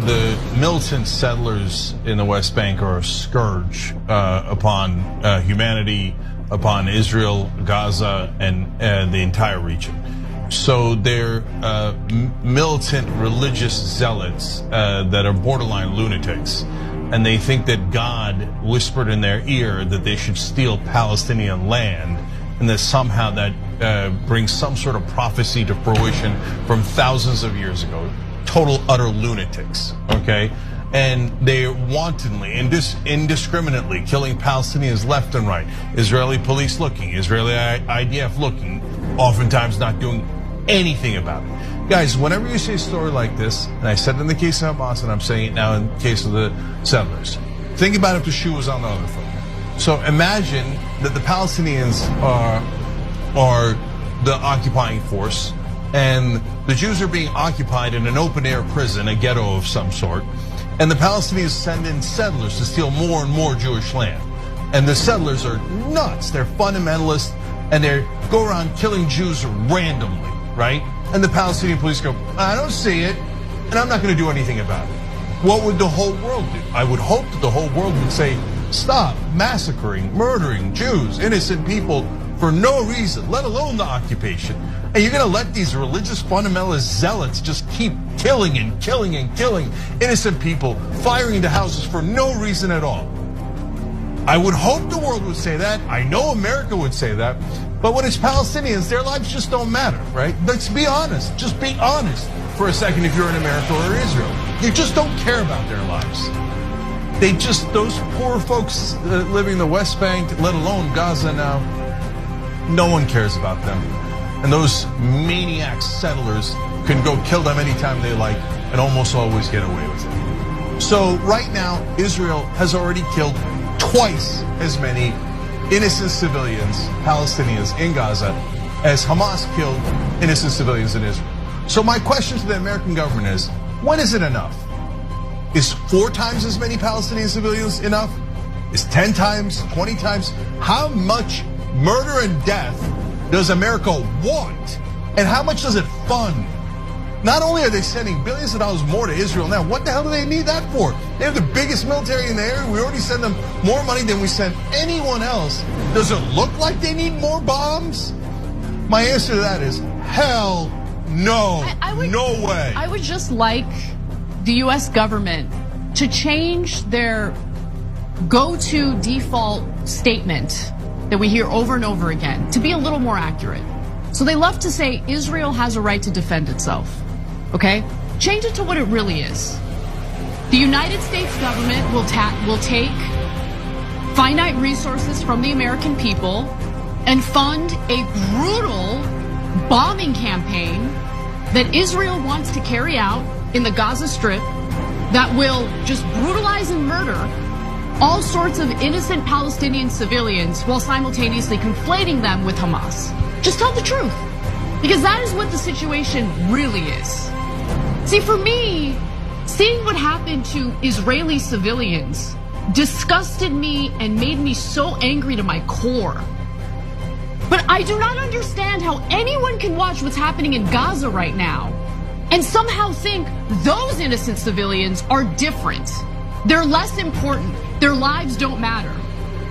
the militant settlers in the West Bank are a scourge upon humanity, upon Israel, Gaza, and the entire region. So they're militant religious zealots that are borderline lunatics. And they think that God whispered in their ear that they should steal Palestinian land, and that somehow that brings some sort of prophecy to fruition from thousands of years ago. Total, utter lunatics, okay? And they wantonly, indiscriminately killing Palestinians left and right. Israeli police looking, Israeli IDF looking, oftentimes not doing anything about it. Guys, whenever you see a story like this, and I said it in the case of Hamas, and I'm saying it now in the case of the settlers, think about if the shoe was on the other foot. So imagine that the Palestinians are the occupying force, and the Jews are being occupied in an open-air prison, a ghetto of some sort, and the Palestinians send in settlers to steal more and more Jewish land. And the settlers are nuts, they're fundamentalists, and they go around killing Jews randomly, right? And the Palestinian police go, I don't see it, and I'm not gonna do anything about it. What would the whole world do? I would hope that the whole world would say, stop massacring, murdering Jews, innocent people for no reason, let alone the occupation. And you're gonna let these religious fundamentalist zealots just keep killing and killing and killing innocent people, firing into houses for no reason at all. I would hope the world would say that. I know America would say that. But when it's Palestinians, their lives just don't matter, right? Let's be honest. Just be honest for a second if you're in America or Israel. You just don't care about their lives. Those poor folks living in the West Bank, let alone Gaza now, no one cares about them. And those maniac settlers can go kill them anytime they like and almost always get away with it. So right now, Israel has already killed twice as many innocent civilians, Palestinians in Gaza, as Hamas killed innocent civilians in Israel. So my question to the American government is, when is it enough? Is 4 times as many Palestinian civilians enough? Is 10 times, 20 times? How much murder and death does America want? And how much does it fund? Not only are they sending billions of dollars more to Israel now, what the hell do they need that for? They have the biggest military in the area. We already send them more money than we send anyone else. Does it look like they need more bombs? My answer to that is hell no, no way. I would just like the US government to change their go-to default statement that we hear over and over again to be a little more accurate. So they love to say Israel has a right to defend itself. Okay, change it to what it really is. The United States government will take finite resources from the American people and fund a brutal bombing campaign that Israel wants to carry out in the Gaza Strip that will just brutalize and murder all sorts of innocent Palestinian civilians while simultaneously conflating them with Hamas. Just tell the truth, because that is what the situation really is. See, for me, seeing what happened to Israeli civilians disgusted me and made me so angry to my core. But I do not understand how anyone can watch what's happening in Gaza right now and somehow think those innocent civilians are different. They're less important. Their lives don't matter.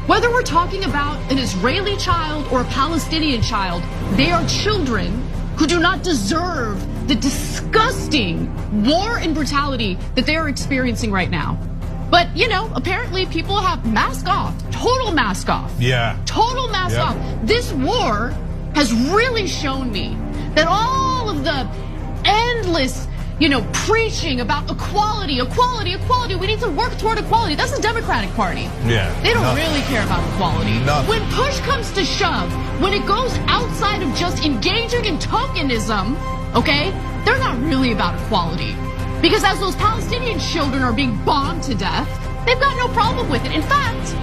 Whether we're talking about an Israeli child or a Palestinian child, they are children who do not deserve the disgusting war and brutality that they are experiencing right now. But apparently people have mask off, total mask off. Yeah. Total mask off. This war has really shown me that all of the endless, preaching about equality, we need to work toward equality. That's the Democratic Party. Yeah. They don't really care about equality. Nothing. When push comes to shove, when it goes outside of just engaging in tokenism, okay, they're not really about equality. Because as those Palestinian children are being bombed to death, they've got no problem with it. In fact,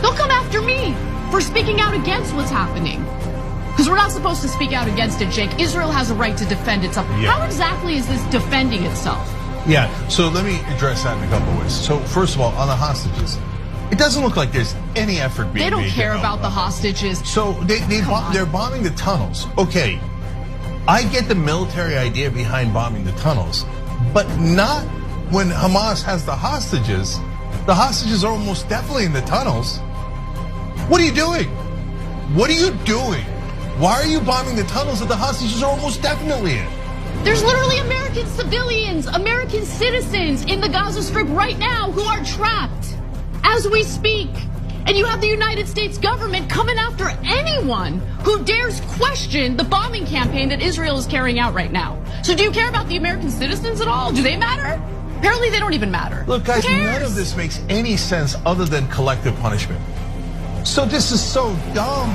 they'll come after me for speaking out against what's happening. Because we're not supposed to speak out against it, Jake. Israel has a right to defend itself. Yeah. How exactly is this defending itself? Yeah, so let me address that in a couple of ways. So first of all, on the hostages, it doesn't look like there's any effort being made. They don't care about the hostages. So they're bombing the tunnels. Okay, I get the military idea behind bombing the tunnels, but not when Hamas has the hostages are almost definitely in the tunnels. What are you doing? What are you doing? Why are you bombing the tunnels that the hostages are almost definitely in? There's literally American civilians, American citizens in the Gaza Strip right now who are trapped as we speak. And you have the United States government coming after anyone who dares question the bombing campaign that Israel is carrying out right now. So do you care about the American citizens at all? Do they matter? Apparently they don't even matter. Look, guys, none of this makes any sense other than collective punishment. So this is so dumb.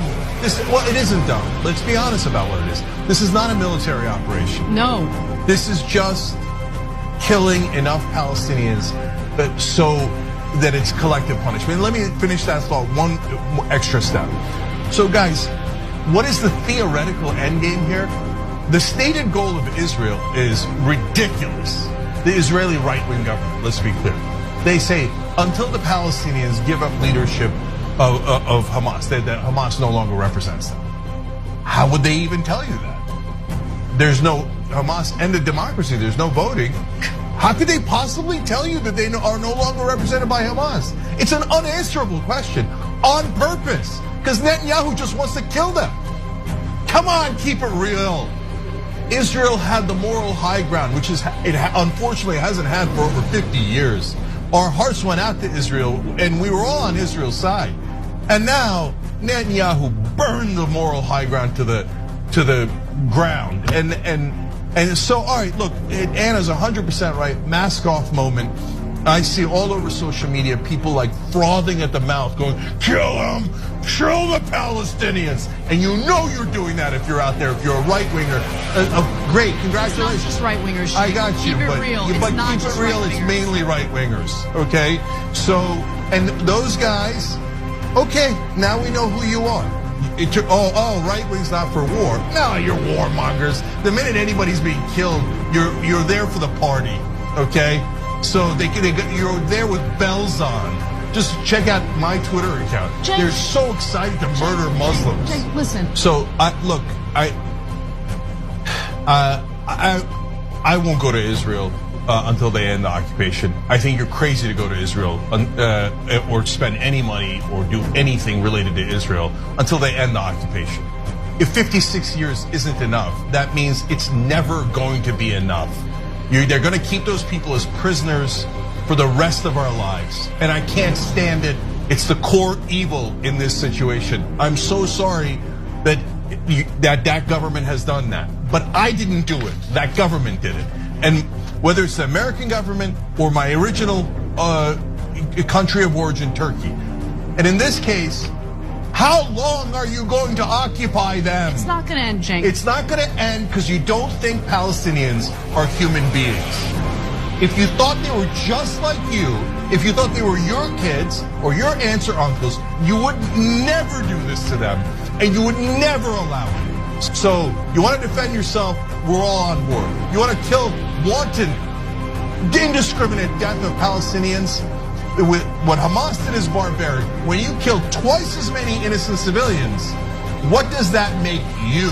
Well, it isn't dumb. Let's be honest about what it is. This is not a military operation. No. This is just killing enough Palestinians so that it's collective punishment. Let me finish that thought one extra step. So guys, what is the theoretical end game here? The stated goal of Israel is ridiculous. The Israeli right-wing government, let's be clear. They say until the Palestinians give up leadership of Hamas, that Hamas no longer represents them. How would they even tell you that? There's no Hamas ended democracy, there's no voting. How could they possibly tell you that they are no longer represented by Hamas? It's an unanswerable question on purpose because Netanyahu just wants to kill them. Come on, keep it real. Israel had the moral high ground, which it unfortunately hasn't had for over 50 years. Our hearts went out to Israel and we were all on Israel's side. And now Netanyahu burned the moral high ground to the ground. And so, all right, look, Anna's 100% right. Mask off moment. I see all over social media people like frothing at the mouth going, kill them, kill the Palestinians. And you know you're doing that if you're out there, if you're a right winger. Great, congratulations. It's not just right wingers. I got you, keep but it real. keep it real, it's mainly right wingers, okay? So, and those guys, okay, now we know who you are. Right wing's not for war. No, you're warmongers. The minute anybody's being killed, you're there for the party, okay? So you're there with bells on. Just check out my Twitter account. Jake, they're so excited to murder Muslims. Jake, listen. So I won't go to Israel until they end the occupation. I think you're crazy to go to Israel or spend any money or do anything related to Israel until they end the occupation. If 56 years isn't enough, that means it's never going to be enough. They're going to keep those people as prisoners for the rest of our lives. And I can't stand it. It's the core evil in this situation. I'm so sorry that that government has done that. But I didn't do it. That government did it. And whether it's the American government or my original country of origin, Turkey. And in this case, how long are you going to occupy them? It's not going to end, Jake. It's not going to end because you don't think Palestinians are human beings. If you thought they were just like you, if you thought they were your kids or your aunts or uncles, you would never do this to them and you would never allow it. So you want to defend yourself, we're all on board. You want to kill wanton, indiscriminate death of Palestinians? With what Hamas did is barbaric. When you kill twice as many innocent civilians, what does that make you?